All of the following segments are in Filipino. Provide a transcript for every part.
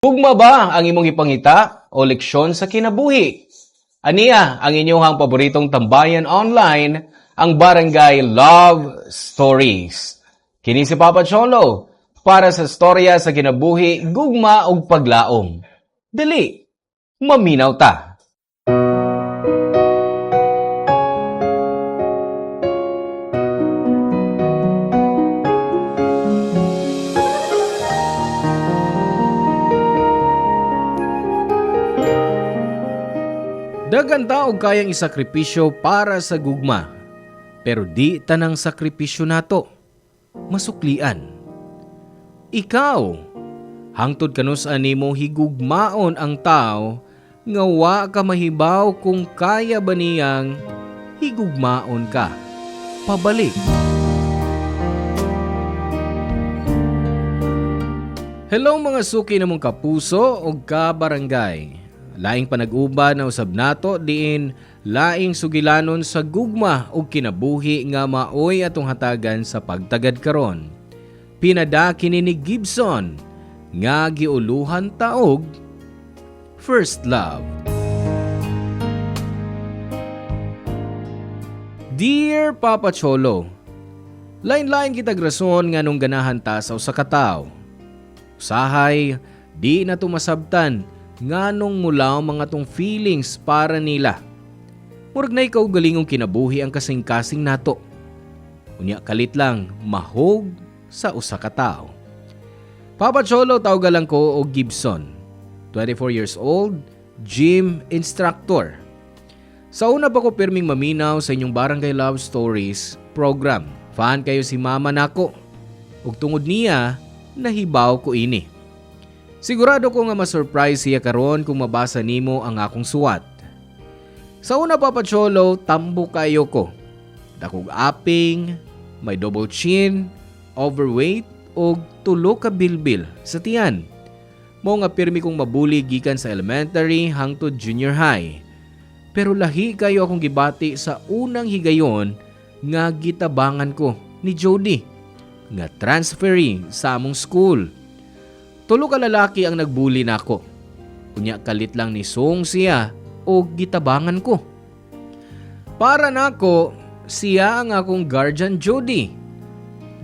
Gugma ba ang imong ipangita o leksyon sa kinabuhi? Aniya ang inyong paboritong tambayan online, ang Barangay Love Stories. Kini si Papa Cholo para sa storya sa kinabuhi, gugma ug paglaom. Dali, maminaw ta. Dagan taog kayang isakripisyo para sa gugma. Pero di tanang sakripisyo nato masuklian. Ikaw, hangtod kanus animo higugmaon ang tao, nga wa ka mahibaw kung kaya ba niyang higugmaon ka. Pabalik. Hello mga suki namong kapuso o kabarangay. Laing panag-uban na usab nato diin laing sugilanon sa gugma ug kinabuhi nga maoy atong hatagan sa pagtagad karon. Pinada kini ni Gibson nga giuluhan taog First Love. Dear Papa Cholo, lain-lain kitag rason nga nung ganahan ta sa usa ka tawo. Usahay di na tumasabtan nganong mulaw mga tong feelings para nila. Murag na ikaw galingong kinabuhi ang kasing-kasing nato. Unya kalit lang mahog sa usa ka tawo. Papa Cholo, tawag lang ko og Gibson. 24 years old, gym instructor. Sa una pa ko pirming maminaw sa inyong Barangay Love Stories program. Fan kayo si mama nako. Ug tungod niya, nahibaw ko ini. Sigurado ko nga ma-surprise siya karon kung mabasa nimo ang akong suwat. Sa una, Papa Cholo, tambo kayo ko. Dakog aping, may double chin, overweight, o tulo ka bilbil sa tiyan. Mo nga pirmi kong mabuli gikan sa elementary hangtod junior high. Pero lahi kayo akong gibati sa unang higayon nga gitabangan ko ni Jody, nga transferee sa among school. Tulo ka lalaki ang nagbuli nako. Unya kalit lang ni Song siya o gitabangan ko. Para nako, siya ang akong guardian Jody.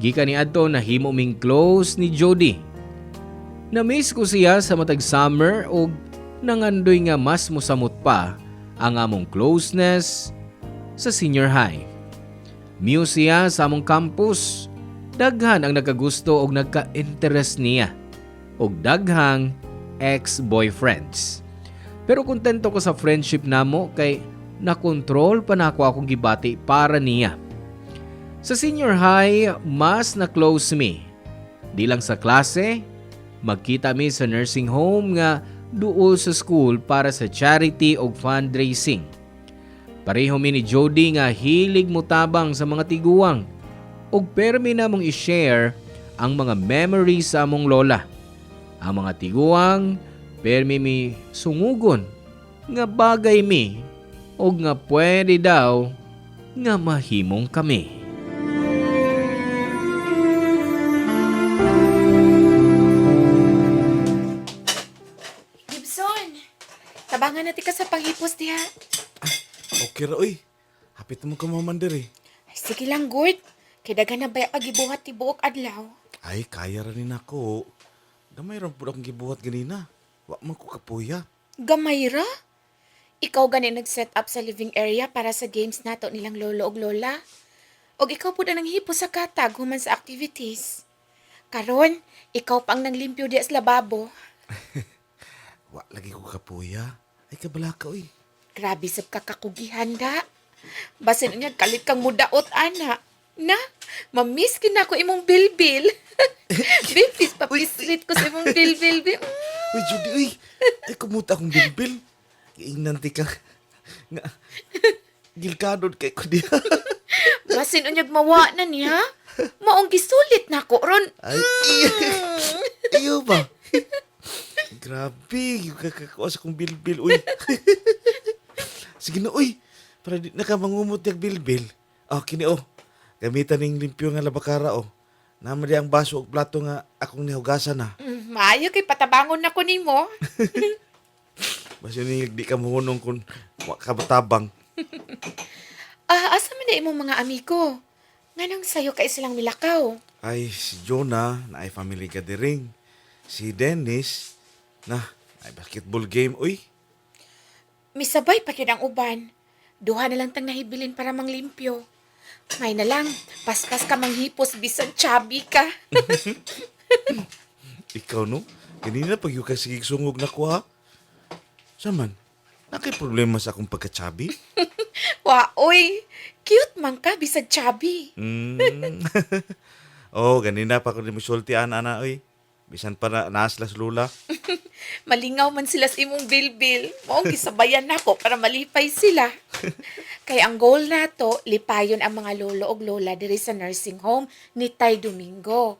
Gikan ni adto nahimo ming close ni Jody. Na-miss ko siya sa matag summer o nangandoy nga mas musamot pa ang among closeness sa senior high. Miu siya sa among campus. Daghan ang nagkagusto o nagka-interest niya. O daghang ex-boyfriends. Pero kontento ko sa friendship namo kay nakontrol pa na akong gibati para niya. Sa senior high, mas na-close me. Di lang sa klase, magkita mi sa nursing home nga duol sa school para sa charity o fundraising. Pareho mi ni Jody nga hilig mutabang sa mga tiguang o permi na mong i-share ang mga memories sa among lola. Ang mga tiguang, permi mi sungugon, nga bagay mi, o nga pwede daw, nga mahimong kami. Gibson, tabangan natin ka sa panghipos diha. Okay ra, oy. Hapit mo ka mamandir eh. Ay, sige lang, good. Kay daghan na ba pagibuhat ti buok adlaw? Ay, kaya rin ako. Gamay rin po akong gibuhat ganina. Wa man ko kapuya. Gamay ra? Ikaw gani nag-set up sa living area para sa games nato nilang lolo ug lola? Og ikaw po na nang hipo sa katag human sa activities. Karon, ikaw pang nanglimpyo di sa lababo. Wa lagi ko kapuya. Ay, kabala ka, oy. Grabe sab ka kakugihan da. Basin niya kalit kang mudaot ana. Na, mamiss kin ako imong bilbil. Bipis, papislit ko sa imong bilbil. Uy, Judy, uy. Ay, kumuta akong bilbil. Iinanti ka. Nga, gilkadod kay ko diya. Basin unyag mawa na niya. Maong gisulit na ko ron. Ay, iyo ba? Grabe, yung kakakawas akong bilbil, uy. Sige na, uy. Para di nakamangumot yung bilbil. Oh, kini, oh. Gamitan ng limpyo nga labakara, oh. Naman di ang baso o plato nga akong nihugasan, ha. Maayo kay patabangon na ko nimo. Basta ni di ka mohunong kung wa ka batabang. Asa man na imong mga amigo? Nganong sayo ka silang milakaw? Ay, si Jonah, na ay family gathering. Si Dennis, na, ay basketball game, uy. Misabay pa yun ang uban. Duha na lang tang nahibilin para manglimpyo. May na lang, paspas ka manghipos bisan chubby ka. Ikaw, no? Kanina pag yung kasigig sungog na ko, ha? Saman, nakay problema sa akong pagka-chubby? Wa, oy, cute man ka bisan chubby. Oh, ganina pa ko ni musultian, ana, uy. Bisan pa na naaslas lula. Malingaw man sila sa imong bilbil. Maong gisabayan nako para malipay sila. Kay ang goal nato, lipayon ang mga lolo ug lola diri sa nursing home ni Tay Domingo.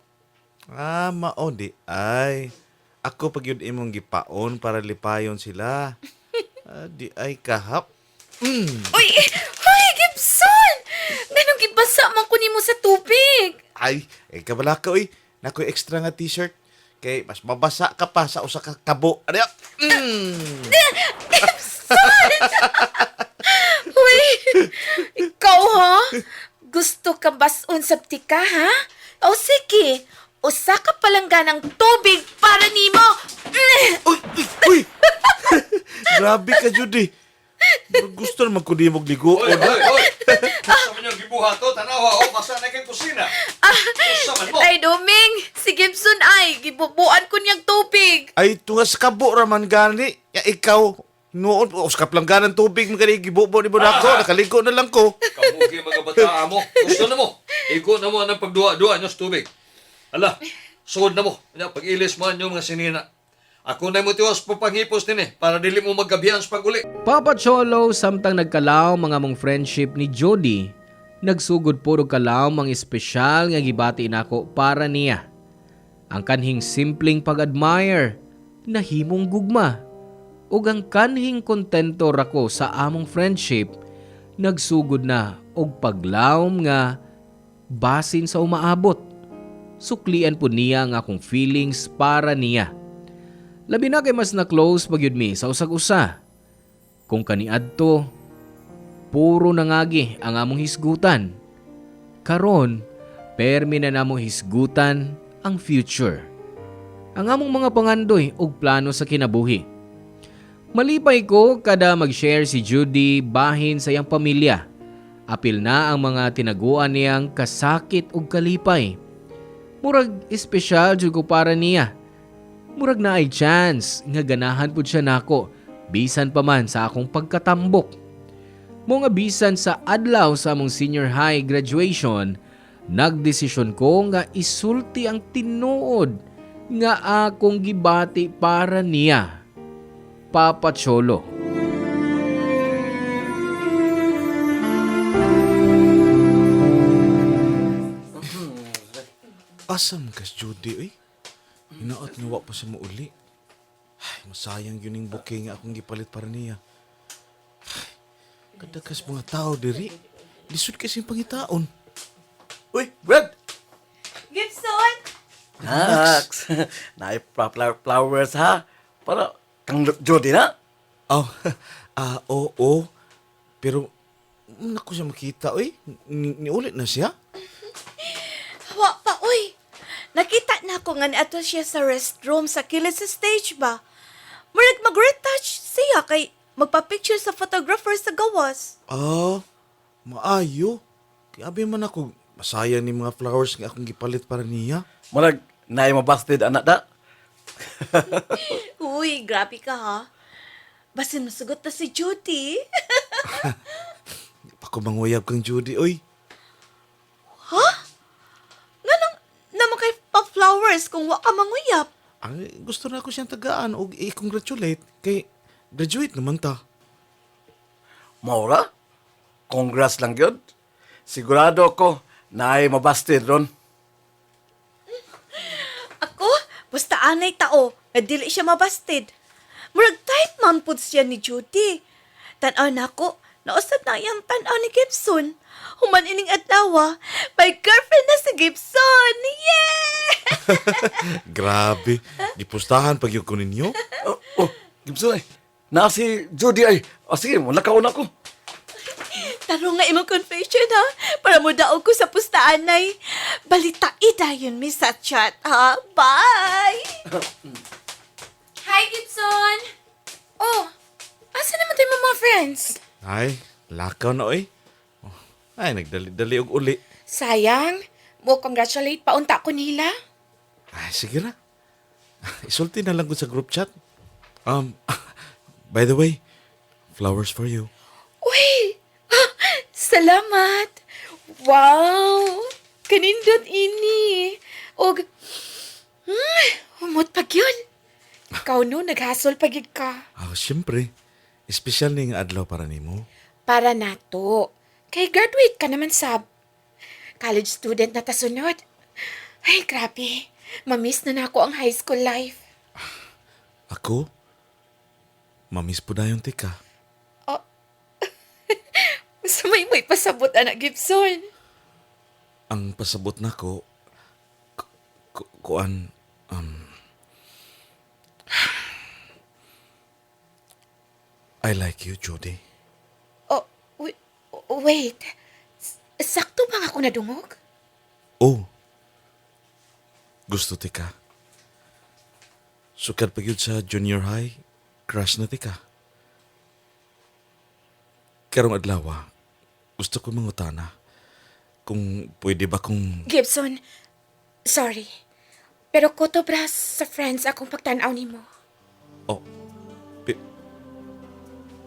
Ah, mao di. Ay, ako pag yun imong gipaon para lipayon sila. Di ay kahap. Uy! Hoy, Gibson! Ganong gibasa man ko nimo sa tubig. Ay, kabala ka, uy. Nakoy extra nga t-shirt. Kay mas mabasa ka pa sa usa ka kabo. Ano yan? Uy! Ikaw ha? Gusto ka basun sa tika ha? O sige, usa ka palangganang tubig para nimo. Uy! Uy! Grabe ka, Judy. Gusto naman ko di magligo. Hoy! Sa man yung gibuhato, tanawa, basta na kang kusina. Sa man mo. Tay Doming, si Gibson ay, gibubuan ko niyang tubig. Ay, tungas kabo raman gani. Ya, ikaw, noon, uskap lang ganang tubig mga gibubo ni Bonako. Nakaligo na lang ko. Kamugi mga bata mo. Gusto na mo. Iko na mo ang pagduwa-duwa nyo sa tubig. Ala, sugod na mo. Pag-ilis mo ang mga sinina. Ako na mo tiwas po panghipos din para dili mo maggabihan sa pag-uli. Papa Cholo, samtang nagkalaw mga mong friendship ni Jody, nagsugod puro kalaw mga espesyal nga gibati nako para niya. Ang kanhing simpleng pag-admire, nahimong gugma. Ug ang kanhing kontento rako sa among friendship, nagsugod na og paglawom nga basin sa umaabot. Suklian po niya ang akong feelings para niya. Labi na kay mas na-close pagyud mi sa usag-usa. Kung kaniadto, puro nangagi ang among hisgutan. Karon, permi na namong hisgutan ang future. Ang among mga pangandoy ug plano sa kinabuhi. Malipay ko kada mag-share si Judy bahin sa iyang pamilya. Apil na ang mga tinaguan niyang kasakit ug kalipay. Murag espesyal jud ko para niya. Murag na ay chance nga ganahan pud siya nako bisan pa man sa akong pagkatambok. Mga bisan sa adlaw sa among senior high graduation, nagdesisyon ko nga isulti ang tinuod nga akong gibati para niya. Papa Cholo. Asam kas Judy, uy. Hinaot nga wa pa siya mauli. Ay, masayang yun yung bouquet nga akong gipalit para niya. Ay, kadakas mga tao diri. Lisod kasi yung pangitaon. Uy, Brad! Gibson! Nax! Flowers ha? Para kang Jody na? Oh, oo. Pero, naku siya makita, uy. Niulit na siya. Wa pa, uy. Nakita na ko nga ato siya sa restroom sa kilid sa stage ba. Murag mag-retouch siya kay magpa-picture sa photographer sa gawas. Maayo. Kiabi man ako, masaya ni mga flowers nga akong gipalit para niya. Marag, naay mabasted anak da? Uy, grabe ka ha. Basin masugot na si Judy. Ako manguyab kang Judy, uy. Ganang naman kay pa-flowers kung wa ka manguyap. Ay, gusto na ako siyang tagaan o i-congratulate kay graduate naman ta. Maura? Congrats lang yun. Sigurado ko naay mabasted ron. Ako, basta anay tao, na dili siya mabasted. Murag type man pud siya ni Judy. Tanaw na ko, Nausap na iyang tanaw ni Gibson. Human ining adlaw, may girlfriend na si Gibson! Yeah! Grabe. Gipustahan pag yung ninyo. Gibson ay. Na si Jody ay. Sige, mula ka una ko. Taro nga imong confession ha, para mo daog ko sa pustaan ay. Balita idayon mi sa chat ha. Bye! Hi, Gibson! Oh, asa naman tayo mga friends? Ay, lakaw na oy. Oh, ay, nagdali-dali og uli. Sayang, mo congratulate paunta ko nila. Ay, sige na. Isulti na lang ko sa group chat. By the way, flowers for you. Uy! Salamat! Wow! Kanindot ini! Og, humot pag yun. Ikaw no, naghasol pagid ka. Siyempre. Espesyal ning adlaw para nimo. Para nato. Kay graduate ka naman sab. College student na tasunod. Ay, grabe. Mamiss na ako ang high school life. Ako? Mamiss po na yung tika. Gusto may pasabot, anak Gibson. Ang pasabot na ko, kuan, I like you, Jody. Oh, wait. Sakto ba ako nadungog? Oh. Gusto tika. Sukad pa yun sa junior high, crush na tika. Karong adlaw, gusto ko mangutana kung pwede ba kung... Gibson, sorry. Pero kotobras sa friends akong pagtanaw nimo. Oh,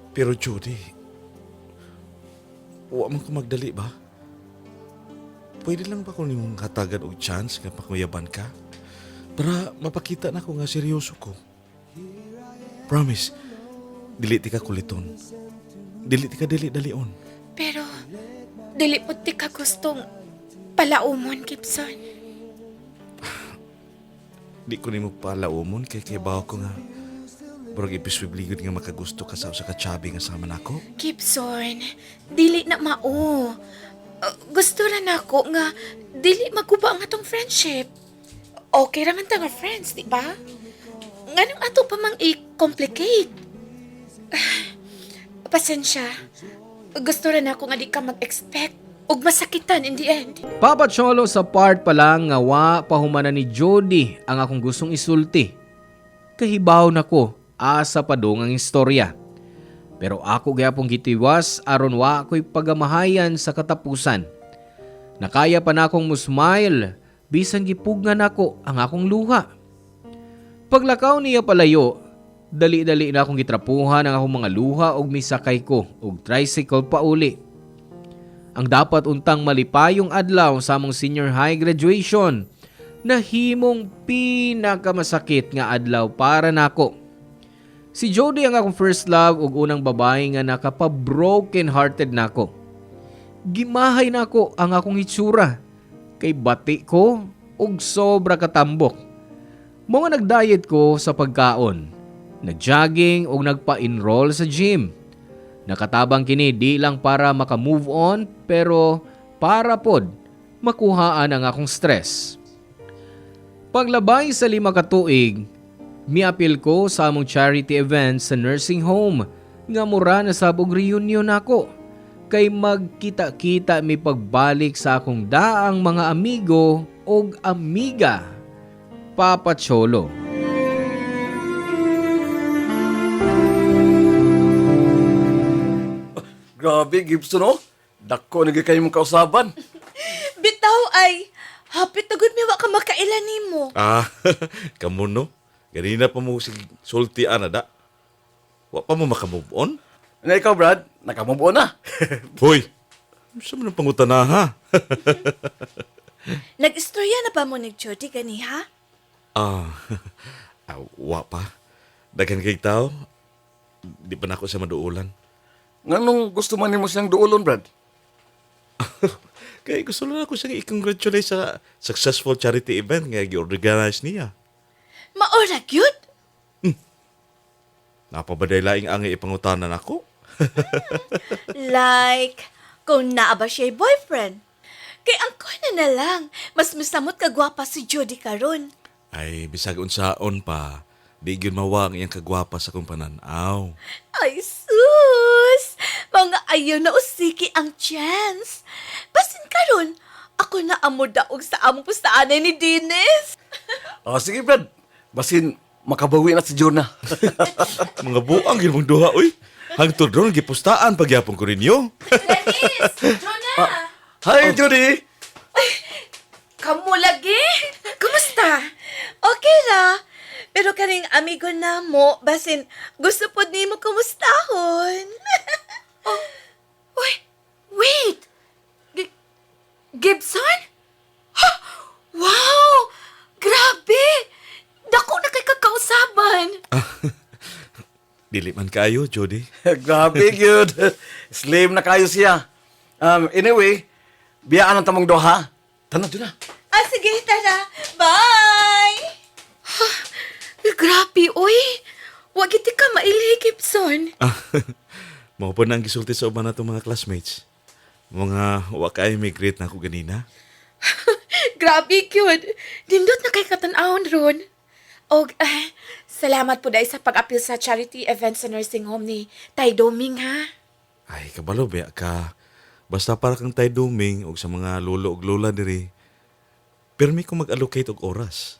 pero Jody, wa man ko magdali ba? Pwede lang ba kung nimong hatagan og chance nga pakuyaban ka? Para mapakita na ko nga seryoso ko. Promise, dili ti ka kuliton. Dili ti ka dali-dalion. Pero, dili po ti ka gustong palaumon, Gibson. Di ko nimo palaumon kay bawo ko nga burag ipiswibligod nga makagusto ka sa kachabi nga sama nako. Gibson, dili na mao. Gusto ra nako nga dili maguba ang atong friendship. Okay ra man ta nga friends, di ba? Nganong ato pa mang i-complicate? Pasensya. Gusto ra nako nga di ka mag-expect ug masakitan in the end. Papa Cholo, sa part pa lang nga wa pahumana ni Jody ang akong gustong isulti. Kahibaw na ko, asa pa dong ang istorya. Pero ako gyapong gitiwas aron wa ako'y pagamahayan sa katapusan. Nakaya pa na akong musmile, bisan gipugnan ako ang akong luha. Paglakaw niya palayo, dali-dali na akong gitrapuhan ang akong mga luha og misakay ko og tricycle pa uli. Ang dapat untang malipayong adlaw sa among senior high graduation, nahimong pinakamasakit nga adlaw para nako. Si Jody ang akong first love ug unang babae nga nakapa-broken hearted nako. Gimahay nako ang akong hitsura kay bati ko ug sobra katambok. Mga nag-diet ko sa pagkaon, nag-jogging ug nagpa-enroll sa gym. Nakatabang kini di lang para maka-move on pero para pod makuhaan ang akong stress. Paglabay sa 5 ka tuig, miapil ko sa among charity event sa nursing home nga mura na sabog reunion nako kay magkita-kita mi pagbalik sa akong daang mga amigo og amiga. Papa Cholo. Grabe, Gibson, oh. Dako na kayo mong kausaban. Bitaw ay, hapit na good mi wa ka makailan nimo. Kamu no? Ganina pa mo si sulti anada. Wa pa mo makamove on? Na ikaw, Brad, nakamove on na. Hoy! Saan mo nang pangutana ha? Nag-istorya na ba mo ni Jody gani ha? Wa pa. Daghan kay tao. Di pa na ako sa maduulan. Nganong gusto man nimo siyang duolon, Brad? Kaya gusto lang ako siyang i-congratulate sa successful charity event nga gi-organize niya. Maura gyud? Napabaday laing ang ipangutanan ako. Like, kung naa ba siya'y boyfriend. Kay ang na lang, mas misamot kagwapa si Jody karon. Ay, bisag unsaon pa. Di gyud mawang iyang kagwapa sa kong pananaw. Ay, sus! Mga ayaw na usiki ang chance. Basin karon, ako na amo daog sa among pustaanay ni Dennis. O, sige, Brad. Basin, makabawi na si Jonah. Mga buang yun mong duha, uy. Hangtod ron, gipustaan pagyapon ko ninyo. Dennis! Jonah! Hi, Jody! Kamu lagi? Kumusta? Okay ra. Pero kaning amigo na mo, basin gusto po ni mo kumustahon. Uy, wait! Gibson? Ha! Wow! Grabe! Dako na kay kakausaban. Dili man kayo, Jody. Grabe, good. Slim na kayo siya. Anyway, biyaan ang tamong doha. Tanong dyan na. Ah, sige, tara. Bye! Grabe, uy! Wag iti ka maili, Gibson. Mao pa nang gisulti sa uban natong mga classmates. Mga wa kay may greet na ako ganina. Grabe, cute. Dindot na kay katanawon ron. Og, salamat po dahil sa pag-apil sa charity event sa nursing home ni Tay Doming, ha? Ay, kabalo ba ka? Basta para kang tay duming og sa mga lolo ug lola diri. Permi ko mag-allocate og oras.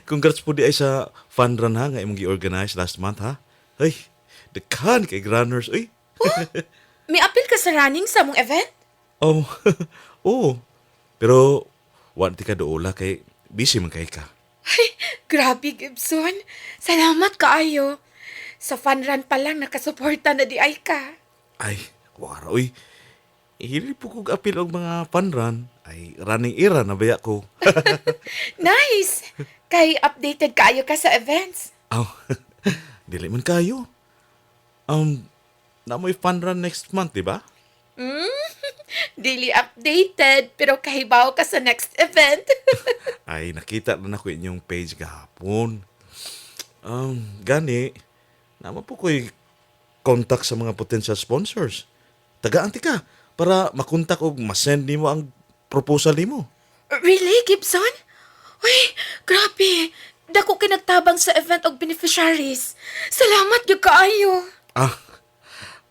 Congrats po di ay sa fun run ha nga imong gi-organize last month ha. Ay, dekan kay runners uy. May apil ka sa running sa mong event? Oh, oo. Pero wa ti ka doula kay busy man kay ka. Ay, grabe, Gibson. Salamat kaayo. Sa fun run pa lang nakasuporta na di ay ka. Ay, wara uy. Ihili po kog apil og mga fun run. Ay, running era na baya ko. Nice! Kay updated kaayo ka sa events. Aw, dili man kayo. Na mo'y fun run next month, di ba? Daily updated, pero kahibaw ka sa next event. Ay, nakita na ko inyong page kahapon. Gani, naman po ko'y contact sa mga potential sponsors. Tagaan ti ka, para makontak o masend nimo ang proposal nimo. Really, Gibson? Uy, grabe. Dako kinagtabang sa event og beneficiaries. Salamat yung kaayo.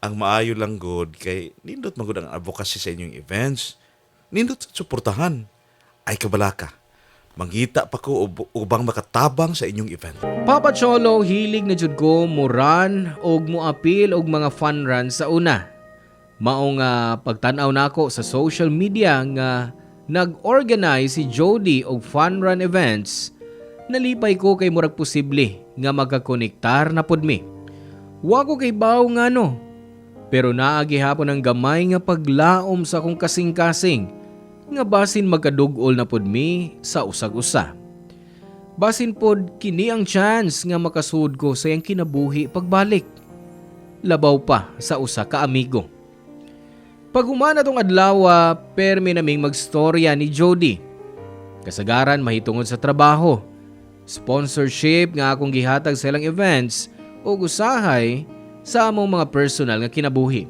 Ang maayo lang good kay nindot magud ang advocacy sa inyong events. Nindot sa suportahan. Ay kabalaka. Mangita pa ko ubang makatabang sa inyong event. Papa Cholo, hilig na jud ko mo run og mo appeal og mga fun run sa una. Mao nga pagtan-aw nako sa social media nga nag-organize si Jody og fun run events, nalipay ko kay murag posible nga magkakonektar na pod mi. Wa ko kay baw nga no, pero naagi hapon ang gamay nga paglaom sa akong kasing-kasing nga basin magkadugol na pod mi sa usag-usa. Basin pod kini ang chance nga makasud ko sa iyang kinabuhi pagbalik. Labaw pa sa usa ka amigo. Pag humana tong adlaw, permi naming magstorya ni Jody. Kasagaran mahitungod sa trabaho, sponsorship nga akong gihatag sa ilang events o usahay sa among mga personal nga kinabuhi.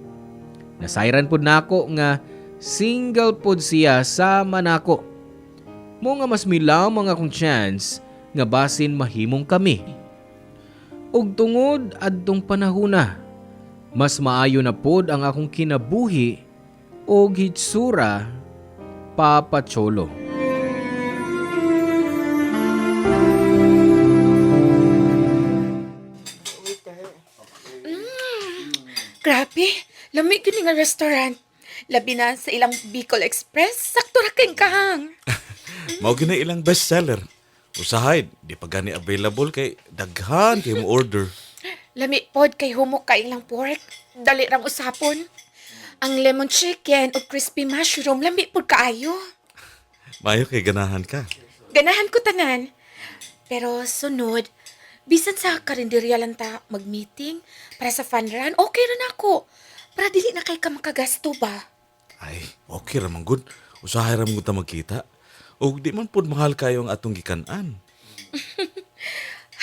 Nasayran pod nako nga single pod siya sama nako. Mo nga mas milaw mga akong chance nga basin mahimong kami. Og tungod adtong panahona, mas maayo na pod ang akong kinabuhi o hitsura, Papa Cholo. Grabe, lamig yun nga restaurant. Labi na sa ilang Bicol Express, sakto ra kayong kahang. Mao gina ilang bestseller. Usahay, di pa gani available kay daghan kay mo order. Lami pod kay humok ka ilang pork. Dali rang usapon. Ang lemon chicken o crispy mushroom, lami pod kaayo. Mayo kay ganahan ka. Ganahan ko tanan. Pero sunod, bisan sa karinderya lang ta mag-meeting para sa fun run, okay rin ako. Para dili na kay ka makagasto ba? Ay, okay ramang good. Usahay ramang good ta magkita. O di man pod mahal kayo ang atong gikanan.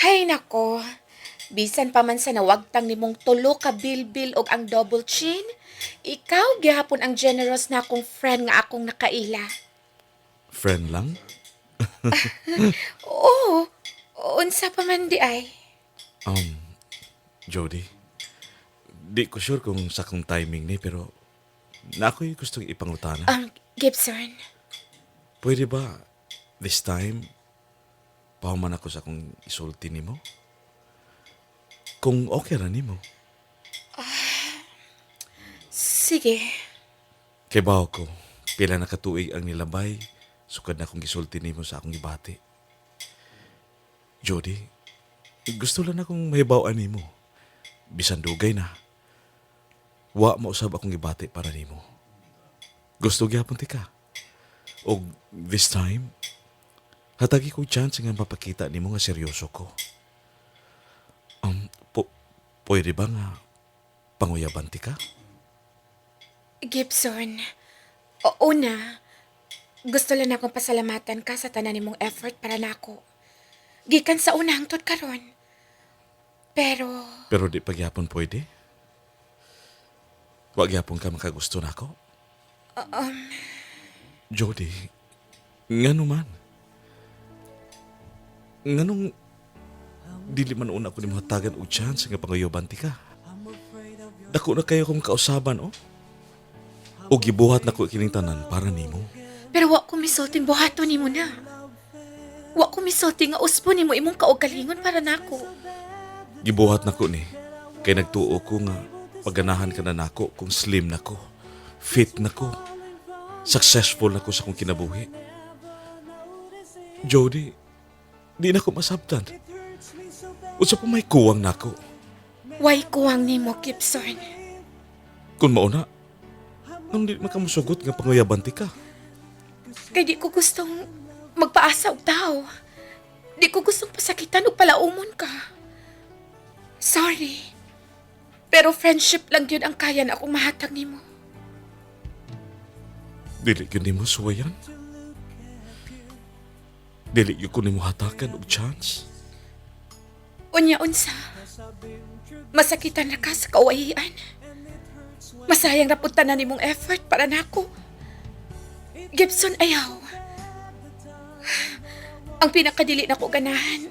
Hay nako, Bisan pa man sa nawagtang nimong tulo ka bilbil og ang double chin, ikaw gihapon ang generous na akong friend nga akong nakaila. Friend lang? Oo, unsa pa man di ay. Jody, di ko sure kung sakong timing ni, pero na ako'y gustong ipangutana. Gibson, Pwede ba, this time, pahuman ako sa kung isulti ni mo? Kung okay ra ni mo. sige. Kay bawo ko, pila na katuig ang nilabay, sukad na akong gisulti ni mo sa akong ibati. Jody, gusto lang akong mahibawaan ni mo. Bisan dugay na. Wa mausab akong ibati para ni mo. Gusto gyapon ti ka. Og this time, hatagi ko chance nga mapakita ni mo nga seryoso ko. Pwede ba nga panguyaban ti ka? Gibson, una, gusto lang akong pasalamatan ka sa tanan nimong effort para nako. Gikan sa una hangtod karon. Pero di pagyapon pwede? Wag yapon ka makagusto nako? Jody, ngano man? Nganong dili man una ko ni hatagan og chance nga panguyaban ti ka? Dako na kayo kong kausaban, oh. O gibuhat na ko kining tanan para nimo. Pero wa ko misulting buhaton nimo na. Wa ko misulting nga usbo nimo imong kaugalingon para nako. Gibuhat na ko ni. Kay nagtuo ko nga pagganahan ka na nako kung slim na ko, fit na ko, successful na ko sa kong kinabuhi. Jody, di na ko masabtan. Unsa pa may kuwang nako. Way kuwang nimo, Gibson. Kung mauna, nang di makamusugot nga panguyabanti ka. Kay di ko gustong magpaasa og tao. Di ko gustong pasakitan og palaumon ka. Sorry. Pero friendship lang yun ang kaya na akong mahatag nimo. Dili yun ni mo suwayan. Dili yun ko ni mo hatakan og chance. Unya-unsa. Masakitan na ka sa kawahian. Masayang rapunta na nimong effort para nako. Gibson, ayaw. Ang pinakadili na ko ganahan,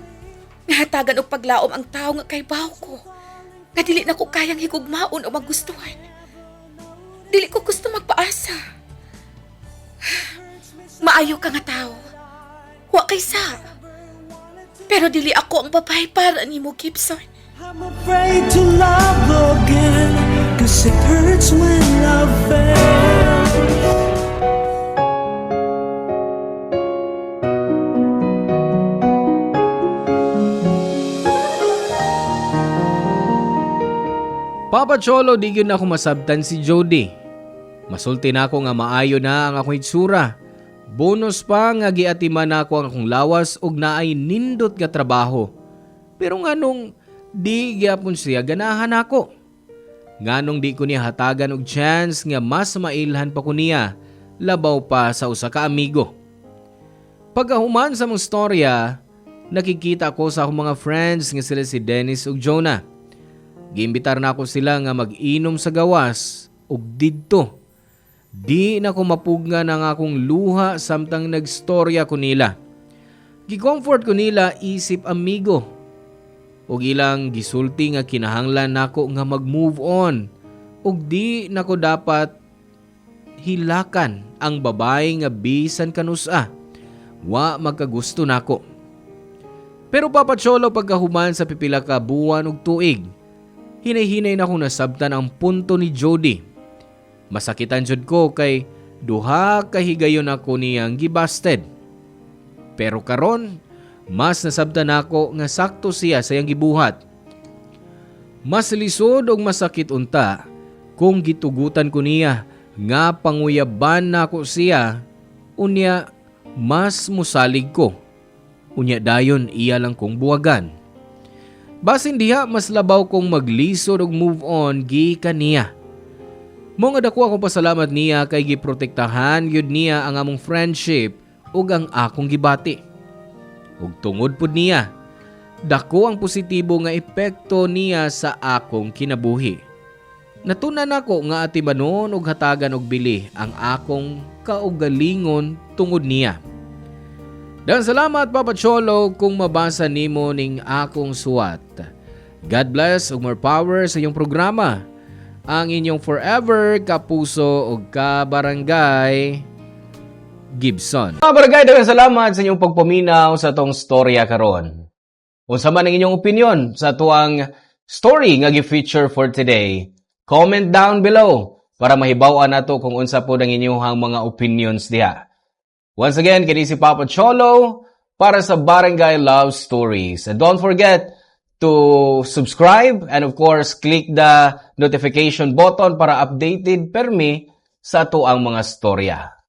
nahatagan og paglaom ang tao nga kay baw ko. Nga dili na ko kayang higugmaon o magustuhan. Dili ko gusto magpaasa. Maayo ka nga tao. Wa kay sa. Pero dili ako ang babae para nimo, Gibson. I'm afraid to love again, 'cause it hurts when love fails. Papa Cholo, di yun ako masabtan si Jody. Masulti na ako nga maayo na ang akong itsura. Bonus pa nga giatiman na ako ang akong lawas ug naay nindot nga trabaho. Pero nganong di gyapon siya ganahan ako. Nganong di ko niya hatagan og chance nga mas mailhan pa ko niya, labaw pa sa usa ka amigo. Pagkahuman sa mong storya, nakikita ko sa akong mga friends nga sila si Dennis ug Jonah. Giimbitar na ako sila nga mag-inom sa gawas ug didto. Di na ko mapugna ng akong luha samtang nagstorya ko nila. Gi-comfort ko nila isip amigo. Ug ilang gisulti nga kinahanglan nako nga mag-move on. Ug di nako dapat hilakan ang babae nga bisan kanusa. Wa magkagusto nako. Pero Papa Cholo, pagkahuman sa pipila ka buwan ug tuig, hinay-hinay na akong nasabtan ang punto ni Jody. Masakitan jud ko kay duha kahigayon ako niyang gibasted. Pero karon, mas nasabtan ako nga sakto siya sa iyang gibuhat. Mas lisod og masakit unta kung gitugutan ko niya nga panguyaban nako siya, unya mas musalig ko. Unya dayon iya lang kong buwagan. Basin diha mas labaw kong maglisod og move on gikan niya. Mo nga dako akong pasalamat niya kay giprotektahan gyud niya ang among friendship ug ang akong gibati. Ug tungod pud niya, Dako ang positibo nga epekto niya sa akong kinabuhi. Natunan ako nga atibanon og hatagan og bili ang akong kaugalingon tungod niya. Dan salamat Papa Cholo kung mabasa nimo ning akong suwat. God bless ug more power sa iyong programa. Ang inyong forever kapuso ug kabarangay Gibson. Mga barangay, daghang salamat sa inyong pagpaminaw sa tong storya karon. Unsa man ang inyong opinion sa tuang story nga gi-feature for today? Comment down below para mahibaw-an nato kung unsa po ang inyong mga opinions diha. Once again, kini si Papa Cholo para sa Barangay Love Stories. And don't forget to subscribe and of course click the notification button para updated permi sa tuang mga storya.